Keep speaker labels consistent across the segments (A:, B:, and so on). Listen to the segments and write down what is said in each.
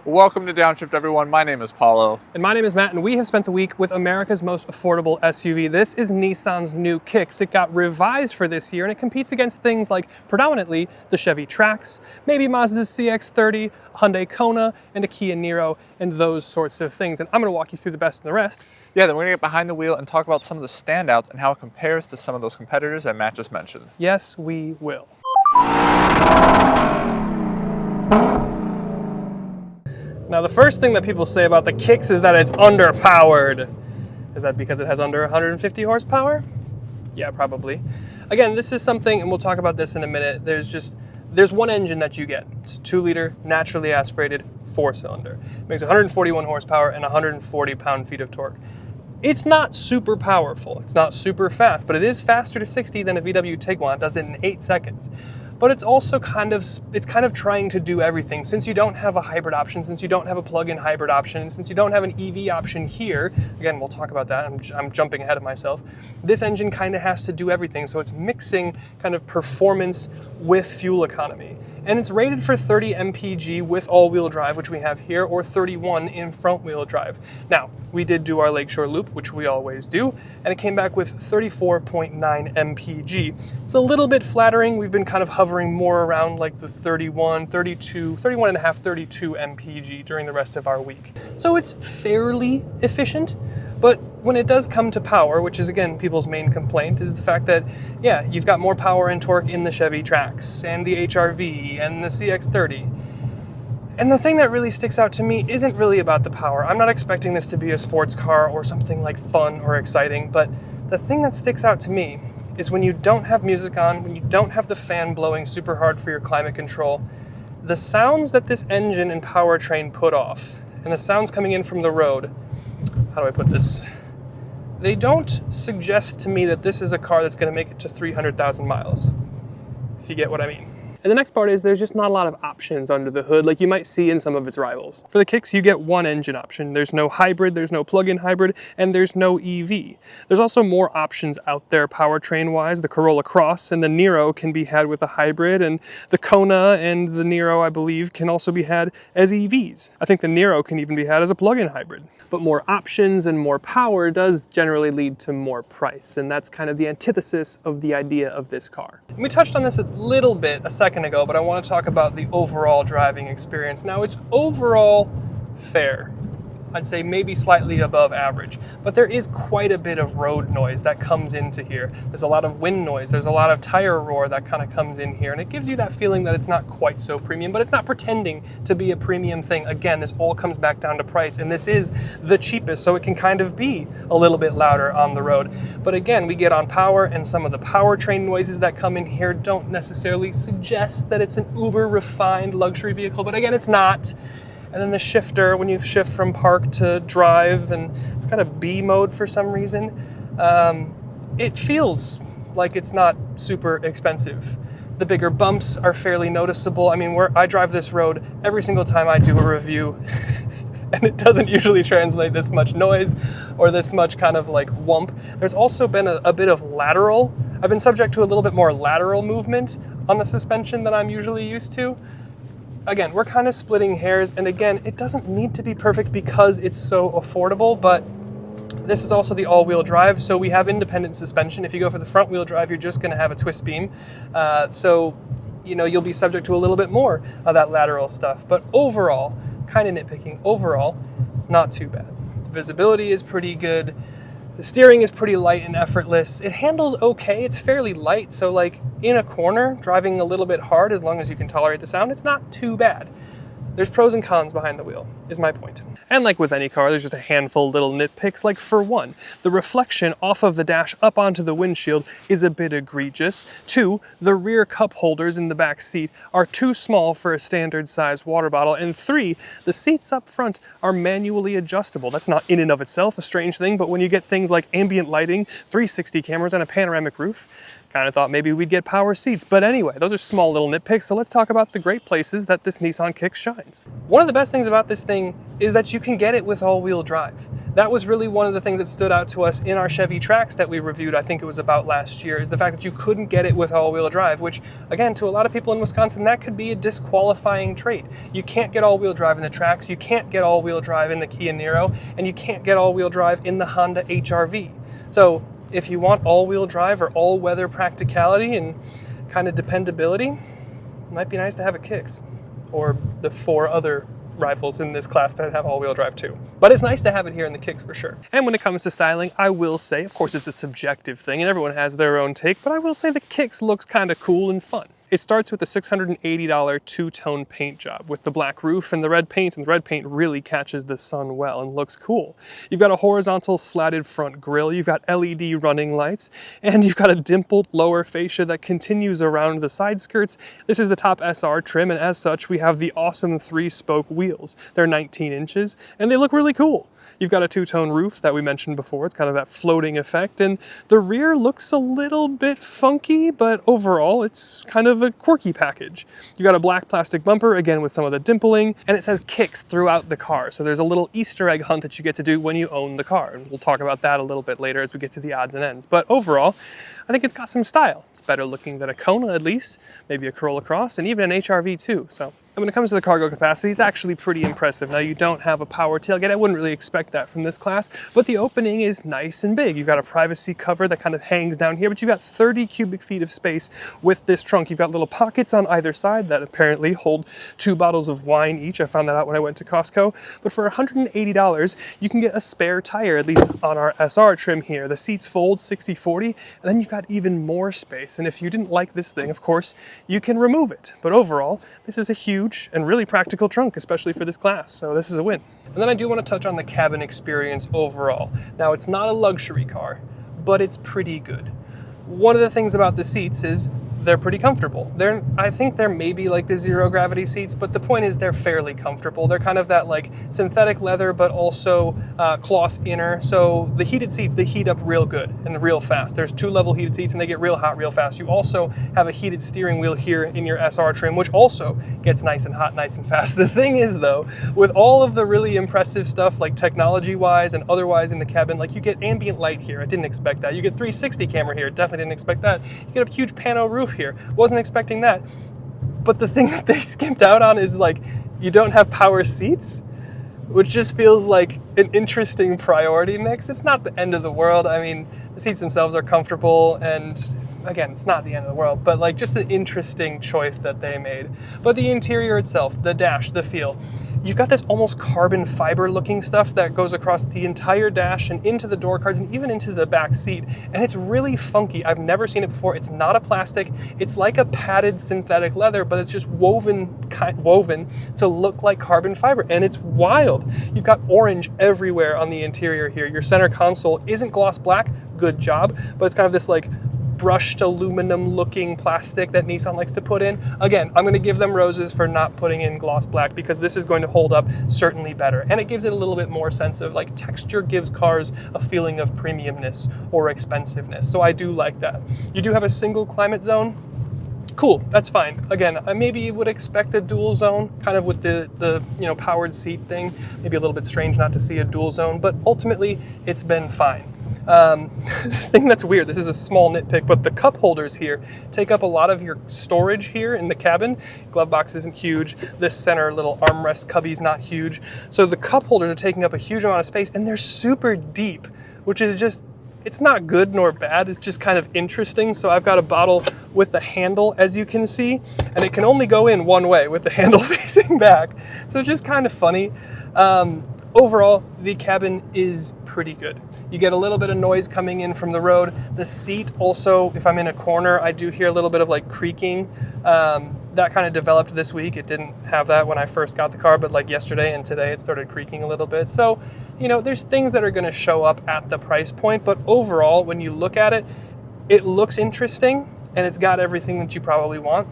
A: Welcome to Downshift, everyone. My name is Paulo.
B: And my name is Matt, and we have spent the week with America's most affordable SUV. This is Nissan's new Kicks. It got revised for this year, and it competes against things like predominantly the Chevy Trax, maybe Mazda's CX-30, Hyundai Kona, and a Kia Niro, and those sorts of things. And I'm going to walk you through the best and the rest.
A: Yeah, then we're going to get behind the wheel and talk about some of the standouts and how it compares to some of those competitors that Matt just mentioned.
B: Yes, we will. Now, the first thing that people say about the Kicks is that it's underpowered. Is that because it has under 150 horsepower? Yeah, probably. Again, this is something, and we'll talk about this in a minute, there's one engine that you get. It's a 2-liter, naturally aspirated, 4-cylinder. It makes 141 horsepower and 140 pound-feet of torque. It's not super powerful, it's not super fast, but it is faster to 60 than a VW Tiguan. It does it in 8 seconds. But it's also kind of trying to do everything. Since you don't have a hybrid option, since you don't have a plug-in hybrid option, since you don't have an EV option here, again, we'll talk about that, I'm jumping ahead of myself, this engine kind of has to do everything. So it's mixing kind of performance with fuel economy. And it's rated for 30 mpg with all-wheel drive, which we have here, or 31 in front-wheel drive. Now, we did do our Lakeshore Loop, which we always do, and it came back with 34.9 mpg. It's a little bit flattering. We've been kind of hovering more around like the 31 and a half, 32 mpg during the rest of our week. So it's fairly efficient. But when it does come to power, which is again people's main complaint, is the fact that, yeah, you've got more power and torque in the Chevy Trax and the HR-V and the CX-30. And the thing that really sticks out to me isn't really about the power. I'm not expecting this to be a sports car or something like fun or exciting, but the thing that sticks out to me is when you don't have music on, when you don't have the fan blowing super hard for your climate control, the sounds that this engine and powertrain put off, and the sounds coming in from the road, how do I put this? They don't suggest to me that this is a car that's going to make it to 300,000 miles, if you get what I mean. And the next part is there's just not a lot of options under the hood like you might see in some of its rivals. For the Kicks, you get one engine option. There's no hybrid, there's no plug-in hybrid, and there's no EV. There's also more options out there powertrain-wise. The Corolla Cross and the Niro can be had with a hybrid, and the Kona and the Niro, I believe, can also be had as EVs. I think the Niro can even be had as a plug-in hybrid. But more options and more power does generally lead to more price, and that's kind of the antithesis of the idea of this car. And we touched on this a little bit a second ago, but I want to talk about the overall driving experience. Now, it's overall fair. I'd say maybe slightly above average, but there is quite a bit of road noise that comes into here. There's a lot of wind noise, there's a lot of tire roar that kind of comes in here, and it gives you that feeling that it's not quite so premium, but it's not pretending to be a premium thing. Again, this all comes back down to price, and this is the cheapest, so it can kind of be a little bit louder on the road. But again, we get on power, and some of the powertrain noises that come in here don't necessarily suggest that it's an uber refined luxury vehicle, but again, it's not. And then the shifter, when you shift from park to drive, and it's kind of B mode for some reason, it feels like it's not super expensive. The bigger bumps are fairly noticeable. I mean, I drive this road every single time I do a review, and it doesn't usually translate this much noise or this much kind of like whump. There's also been a bit of lateral. I've been subject to a little bit more lateral movement on the suspension than I'm usually used to. Again, we're kind of splitting hairs, and again, it doesn't need to be perfect because it's so affordable, but this is also the all-wheel drive, so we have independent suspension. If you go for the front-wheel drive, you're just going to have a twist beam, so you know you'll be subject to a little bit more of that lateral stuff. But overall, kind of nitpicking, overall, it's not too bad. The visibility is pretty good. The steering is pretty light and effortless. It handles okay, it's fairly light, so like in a corner, driving a little bit hard, as long as you can tolerate the sound, it's not too bad. There's pros and cons behind the wheel, is my point. And like with any car, there's just a handful of little nitpicks. Like for one, the reflection off of the dash up onto the windshield is a bit egregious. 2, the rear cup holders in the back seat are too small for a standard size water bottle. And 3, the seats up front are manually adjustable. That's not in and of itself a strange thing, but when you get things like ambient lighting, 360 cameras, and a panoramic roof, kind of thought maybe we'd get power seats. But anyway, those are small little nitpicks, so let's talk about the great places that this Nissan Kicks shines. One of the best things about this thing is that you can get it with all-wheel drive. That was really one of the things that stood out to us in our Chevy Trax that we reviewed, I think it was about last year, is the fact that you couldn't get it with all-wheel drive, which, again, to a lot of people in Wisconsin, that could be a disqualifying trait. You can't get all-wheel drive in the Trax, you can't get all-wheel drive in the Kia Niro, and you can't get all-wheel drive in the Honda HR-V. So if you want all-wheel drive or all-weather practicality and kind of dependability, it might be nice to have a Kicks, or the 4 other rifles in this class that have all-wheel drive too. But it's nice to have it here in the Kicks for sure. And when it comes to styling, I will say, of course it's a subjective thing and everyone has their own take, but I will say the Kicks looks kind of cool and fun. It starts with the $680 two-tone paint job with the black roof and the red paint, and the red paint really catches the sun well and looks cool. You've got a horizontal slatted front grille, you've got LED running lights, and you've got a dimpled lower fascia that continues around the side skirts. This is the top SR trim, and as such, we have the awesome 3-spoke wheels. They're 19 inches, and they look really cool. You've got a two-tone roof that we mentioned before. It's kind of that floating effect, and the rear looks a little bit funky, but overall it's kind of a quirky package. You've got a black plastic bumper, again with some of the dimpling, and it says Kicks throughout the car. So there's a little Easter egg hunt that you get to do when you own the car, and we'll talk about that a little bit later as we get to the odds and ends. But overall, I think it's got some style. It's better looking than a Kona at least, maybe a Corolla Cross, and even an HR-V too. So and when it comes to the cargo capacity, it's actually pretty impressive. Now, you don't have a power tailgate. I wouldn't really expect that from this class, but the opening is nice and big. You've got a privacy cover that kind of hangs down here, but you've got 30 cubic feet of space with this trunk. You've got little pockets on either side that apparently hold 2 bottles of wine each. I found that out when I went to Costco. But for $180, you can get a spare tire, at least on our SR trim here. The seats fold 60-40, and then you've got even more space. And if you didn't like this thing, of course, you can remove it. But overall, this is a huge and really practical trunk, especially for this class, so this is a win. And then I do want to touch on the cabin experience overall. Now, it's not a luxury car, but it's pretty good. One of the things about the seats is they're pretty comfortable. I think they're maybe like the zero gravity seats, but the point is they're fairly comfortable. They're kind of that like synthetic leather, but also cloth inner. So the heated seats, they heat up real good and real fast. There's 2-level heated seats and they get real hot real fast. You also have a heated steering wheel here in your SR trim, which also gets nice and hot, nice and fast. The thing is though, with all of the really impressive stuff like technology wise and otherwise in the cabin, like you get ambient light here. I didn't expect that. You get 360 camera here. Definitely didn't expect that. You get a huge pano roof here. Wasn't expecting that. But the thing that they skipped out on is like, you don't have power seats, which just feels like an interesting priority mix. It's not the end of the world. I mean, the seats themselves are comfortable, and again, it's not the end of the world, but like just an interesting choice that they made. But the interior itself, the dash, the feel, you've got this almost carbon fiber looking stuff that goes across the entire dash and into the door cards and even into the back seat. And it's really funky. I've never seen it before. It's not a plastic. It's like a padded synthetic leather, but it's just woven to look like carbon fiber. And it's wild. You've got orange everywhere on the interior here. Your center console isn't gloss black. Good job. But it's kind of this like brushed aluminum looking plastic that Nissan likes to put in. Again, I'm going to give them roses for not putting in gloss black because this is going to hold up certainly better. And it gives it a little bit more sense of like texture, gives cars a feeling of premiumness or expensiveness. So I do like that. You do have a single climate zone. Cool, that's fine. Again, I maybe would expect a dual zone, kind of with the powered seat thing. Maybe a little bit strange not to see a dual zone, but ultimately it's been fine. Thing that's weird, this is a small nitpick, but the cup holders here take up a lot of your storage here in the cabin. Glove box isn't huge. This center little armrest cubby's not huge. So the cup holders are taking up a huge amount of space, and they're super deep, which is just, it's not good nor bad. It's just kind of interesting. So I've got a bottle with the handle, as you can see, and it can only go in one way with the handle facing back. So it's just kind of funny. Overall, the cabin is pretty good. You get a little bit of noise coming in from the road. The seat also, if I'm in a corner, I do hear a little bit of like creaking. That kind of developed this week. It didn't have that when I first got the car, but like yesterday and today it started creaking a little bit. So, there's things that are going to show up at the price point, but overall, when you look at it, it looks interesting and it's got everything that you probably want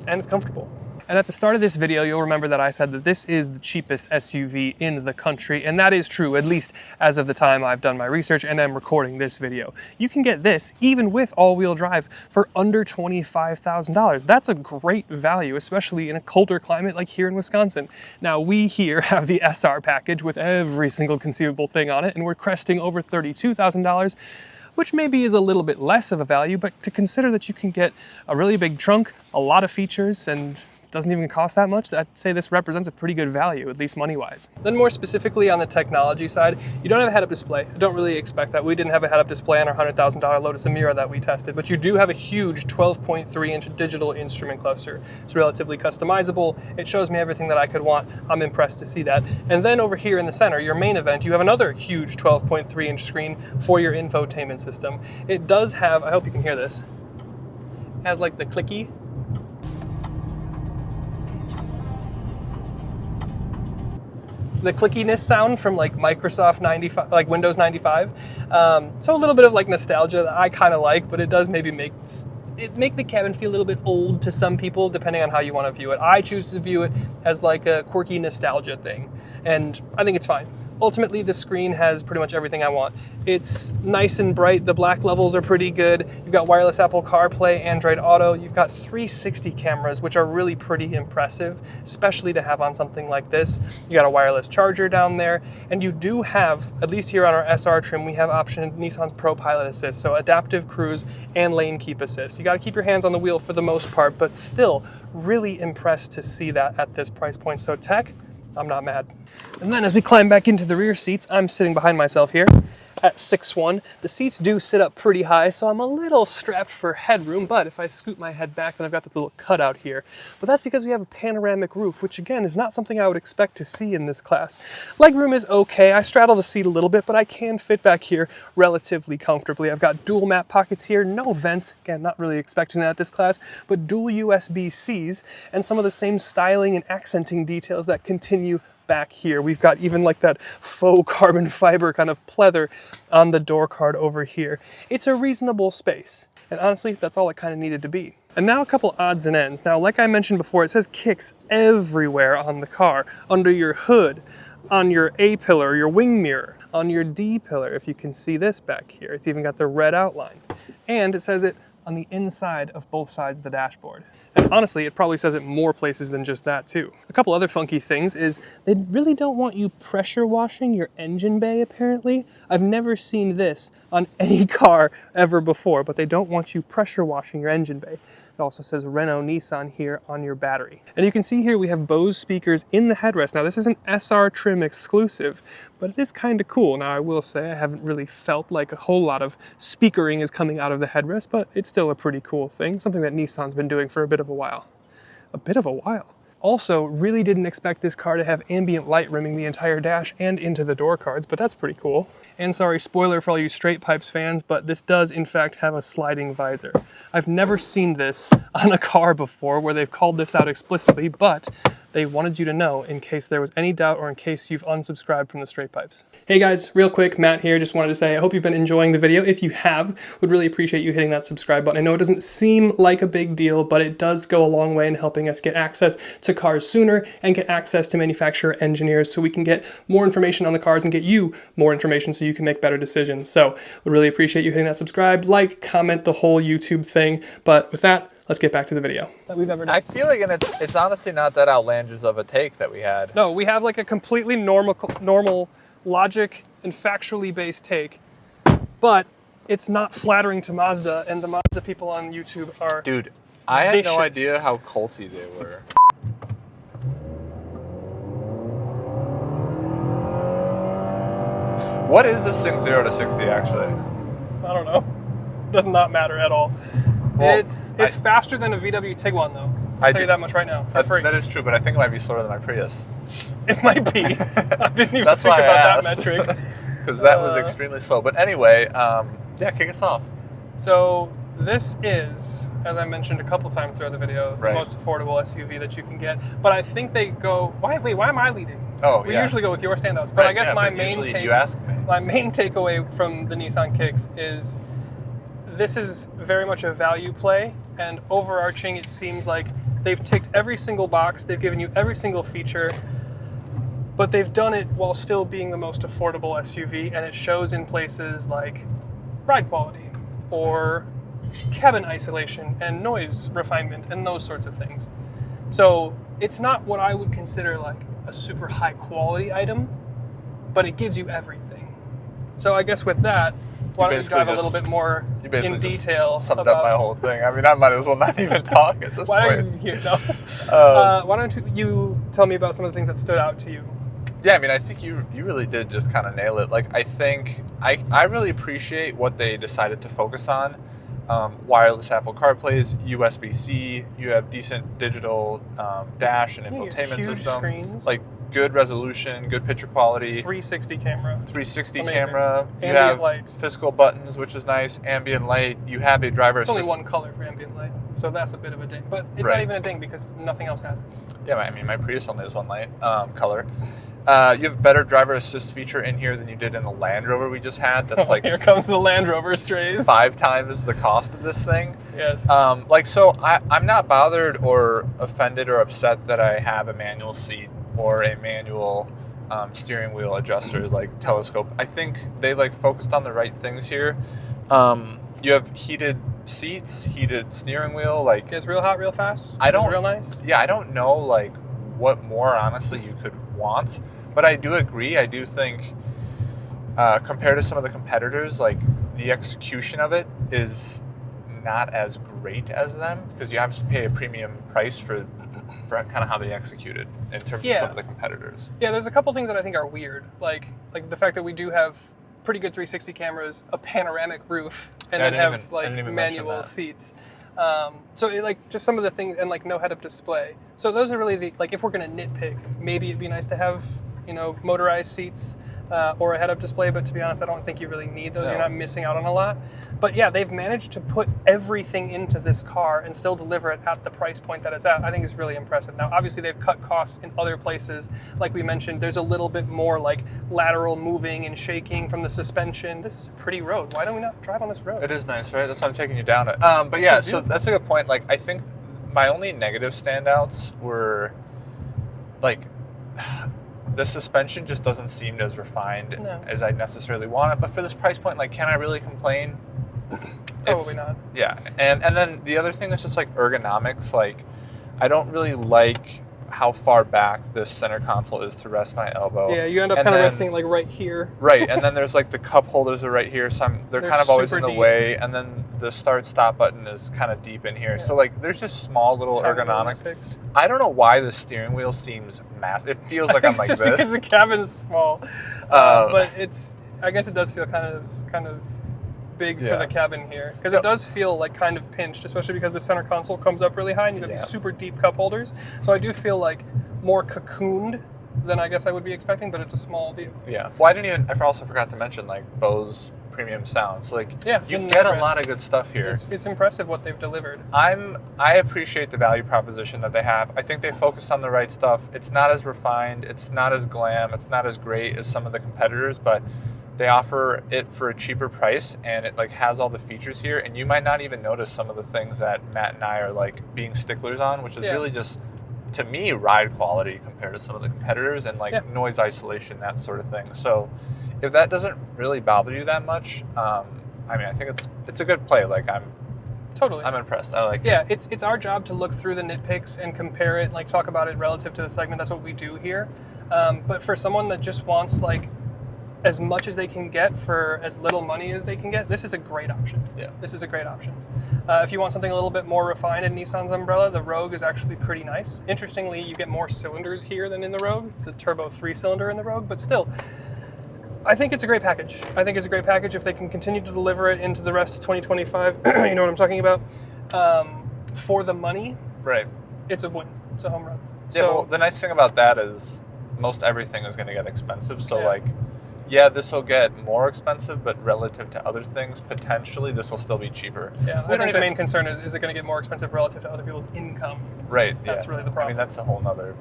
B: and it's comfortable. And at the start of this video, you'll remember that I said that this is the cheapest SUV in the country, and that is true, at least as of the time I've done my research and am recording this video. You can get this, even with all-wheel drive, for under $25,000. That's a great value, especially in a colder climate like here in Wisconsin. Now, we here have the SR package with every single conceivable thing on it, and we're cresting over $32,000, which maybe is a little bit less of a value, but to consider that you can get a really big trunk, a lot of features, and doesn't even cost that much, I'd say this represents a pretty good value, at least money-wise. Then more specifically on the technology side, you don't have a head-up display. I don't really expect that. We didn't have a head-up display on our $100,000 Lotus Emira that we tested, but you do have a huge 12.3-inch digital instrument cluster. It's relatively customizable. It shows me everything that I could want. I'm impressed to see that. And then over here in the center, your main event, you have another huge 12.3-inch screen for your infotainment system. It does have, I hope you can hear this, it has like the clicky, the clickiness sound from like Microsoft 95, like Windows 95. So a little bit of like nostalgia that I kind of like, but it does maybe make the cabin feel a little bit old to some people, depending on how you want to view it. I choose to view it as like a quirky nostalgia thing, and I think it's fine. Ultimately, the screen has pretty much everything I want. It's nice and bright. The black levels are pretty good. You've got wireless Apple CarPlay, Android Auto. You've got 360 cameras, which are really pretty impressive, especially to have on something like this. You got a wireless charger down there, and you do have, at least here on our SR trim, we have option Nissan's Pro Pilot Assist, so adaptive cruise and lane keep assist. You got to keep your hands on the wheel for the most part, but still really impressed to see that at this price point. So tech, I'm not mad. And then as we climb back into the rear seats, I'm sitting behind myself here at 6'1". The seats do sit up pretty high, so I'm a little strapped for headroom, but if I scoot my head back, then I've got this little cutout here. But that's because we have a panoramic roof, which again is not something I would expect to see in this class. Legroom is okay. I straddle the seat a little bit, but I can fit back here relatively comfortably. I've got dual map pockets here, no vents. Again, not really expecting that this class, but dual USB-Cs and some of the same styling and accenting details that continue back here. We've got even like that faux carbon fiber kind of pleather on the door card over here. It's a reasonable space. And honestly, that's all it kind of needed to be. And now a couple odds and ends. Now, like I mentioned before, it says kicks everywhere on the car, under your hood, on your A-pillar, your wing mirror, on your D-pillar, if you can see this back here. It's even got the red outline. And it says it on the inside of both sides of the dashboard. And honestly, it probably says it more places than just that too. A couple other funky things is they really don't want you pressure washing your engine bay, apparently. I've never seen this on any car ever before, but they don't want you pressure washing your engine bay. It also says Renault Nissan here on your battery. And you can see here we have Bose speakers in the headrest. Now this is an SR trim exclusive, but it is kind of cool. Now I will say I haven't really felt like a whole lot of speakering is coming out of the headrest, but it's still a pretty cool thing. Something that Nissan's been doing for a bit of a while. A bit of a while. Also, really didn't expect this car to have ambient light rimming the entire dash and into the door cards, but that's pretty cool. And sorry, spoiler for all you straight pipes fans, but this does in fact have a sliding visor. I've never seen this on a car before where they've called this out explicitly, but they wanted you to know in case there was any doubt or in case you've unsubscribed from the straight pipes. Hey guys, real quick, Matt here. Just wanted to say I hope you've been enjoying the video. If you have, would really appreciate you hitting that subscribe button. I know it doesn't seem like a big deal, but it does go a long way in helping us get access to cars sooner and get access to manufacturer engineers so we can get more information on the cars and get you more information so you can make better decisions. So would really appreciate you hitting that subscribe, like, comment, the whole YouTube thing. But with that, let's get back to the video that we've ever done.
A: I feel like it's honestly not that outlandish of a take that we had.
B: No, we have like a completely normal logic and factually based take, but it's not flattering to Mazda, and the Mazda people on YouTube are
A: Dude, I had
B: vicious.
A: no idea how culty they were. What is this thing 0 to 60 actually?
B: I don't know. Does not matter at all.
A: Well,
B: it's faster than a VW Tiguan though. I'll tell you that much right now, for free.
A: That is true, but I think it might be slower than my Prius.
B: It might be. I didn't even
A: That's
B: think
A: why
B: about that
A: I asked.
B: metric.
A: Because that was extremely slow. But anyway, yeah, kick us off.
B: So this is, as I mentioned a couple times throughout the video,
A: Right.
B: the most affordable SUV that you can get. But I think they go, why am I leading?
A: Oh,
B: We
A: yeah.
B: usually go with your standouts. But I guess
A: yeah,
B: my
A: but
B: main
A: usually you ask me.
B: my main takeaway from the Nissan Kicks is this is very much a value play, and overarching it seems like They've ticked every single box. They've given you every single feature, but they've done it while still being the most affordable SUV, and it shows in places like ride quality or cabin isolation and noise refinement and those sorts of things. So it's not what I would consider like a super high quality item, but it gives you everything. So I guess with that, why don't you dive a little bit more in detail?
A: Summed up my whole thing. I mean, I might as well not even talk at this point.
B: Why don't you tell me about some of the things that stood out to you?
A: Yeah, I mean, I think you really did just kind of nail it. Like, I think I really appreciate what they decided to focus on. Wireless Apple CarPlays, USB-C, you have decent digital dash and infotainment
B: huge
A: system.
B: Screens.
A: Like, good resolution, good picture quality.
B: 360 camera.
A: 360
B: Amazing.
A: camera. You
B: Ambient
A: have
B: light.
A: physical buttons, which is nice. Ambient light. You have a driver assist.
B: It's only one color for ambient light, so that's a bit of a ding. But it's
A: Right.
B: not even a ding because nothing else has it.
A: Yeah, I mean, my Prius only has one light color. You have better driver assist feature in here than you did in the Land Rover we just had. That's like
B: Here comes the Land Rover strays.
A: 5 times the cost of this thing.
B: Yes.
A: So I'm not bothered or offended or upset that I have a manual seat or a manual steering wheel adjuster like telescope. I think they like focused on the right things here. You have heated seats, heated steering wheel. Like,
B: It's real hot, real fast.
A: I don't-
B: It's real nice.
A: yeah, I don't know like what more honestly you could want, but I do agree. I do think compared to some of the competitors, like the execution of it is not as great as them because you have to pay a premium price for kind of how they executed in terms of some of the competitors.
B: Yeah, there's a couple things that I think are weird, like the fact that we do have pretty good 360 cameras, a panoramic roof, and then have like manual seats. So just some of the things, and like no head-up display. So those are really the, like, if we're gonna nitpick, maybe it'd be nice to have, motorized seats or a head-up display, but to be honest, I don't think you really need those. No. You're not missing out on a lot. But yeah, they've managed to put everything into this car and still deliver it at the price point that it's at. I think it's really impressive. Now, obviously, they've cut costs in other places. Like we mentioned, there's a little bit more like lateral moving and shaking from the suspension. This is a pretty road. Why don't we not drive on this road?
A: It is nice, right? That's why I'm taking you down it. But yeah, so that's a good point. Like, I think my only negative standouts were like the suspension just doesn't seem as refined as I necessarily want it. But for this price point, like, can I really complain?
B: Probably not.
A: Yeah, and then the other thing is just like ergonomics. Like, I don't really like how far back this center console is to rest my elbow.
B: Yeah, you end up kind of resting like right here.
A: Right, and then there's like the cup holders are right here, so they're kind of always in the way. And then the start-stop button is kind of deep in here. Yeah. So like, there's just small little ergonomics. I don't know why the steering wheel seems massive. It feels like I'm like
B: just
A: this.
B: Just because the cabin's small. But I guess it does feel kind of big for the cabin here, because it does feel like kind of pinched, especially because the center console comes up really high and you have these super deep cup holders. So I do feel like more cocooned than I guess I would be expecting, but it's a small vehicle. Yeah.
A: Well, I also forgot to mention like Bose premium sound. So like, you get a lot of good stuff here.
B: It's impressive what they've delivered.
A: I appreciate the value proposition that they have. I think they focused on the right stuff. It's not as refined, it's not as glam, it's not as great as some of the competitors, but they offer it for a cheaper price, and it like has all the features here, and you might not even notice some of the things that Matt and I are like being sticklers on, which is really just, to me, ride quality compared to some of the competitors, and like noise isolation, that sort of thing. So if that doesn't really bother you that much, I mean, I think it's a good play. Like, I'm impressed. I like it.
B: It's our job to look through the nitpicks and compare it, like talk about it relative to the segment. That's what we do here. But for someone that just wants like as much as they can get for as little money as they can get, this is a great option.
A: Yeah.
B: This is a great option. If you want something a little bit more refined in Nissan's umbrella, the Rogue is actually pretty nice. Interestingly, you get more cylinders here than in the Rogue. It's a turbo 3-cylinder in the Rogue, but still, I think it's a great package. I think it's a great package if they can continue to deliver it into the rest of 2025. You know what I'm talking about? For the money,
A: right?
B: It's a win. It's a home run.
A: Yeah, well, the nice thing about that is most everything is going to get expensive. So like, yeah, this will get more expensive, but relative to other things, potentially this will still be cheaper.
B: Yeah, I think the main concern is it going to get more expensive relative to other people's income?
A: Right.
B: That's really the problem.
A: I mean, that's a whole nother.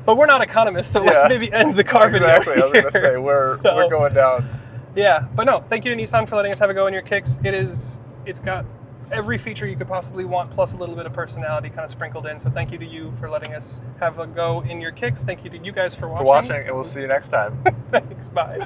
B: But we're not economists, so let's maybe end the car video.
A: Exactly. I was going to say we're going down.
B: Yeah, but no, thank you to Nissan for letting us have a go in your kicks. It's got every feature you could possibly want, plus a little bit of personality kind of sprinkled in. So thank you to you for letting us have a go in your kicks. Thank you to you guys for watching.
A: And we'll see you next time.
B: Thanks, bye.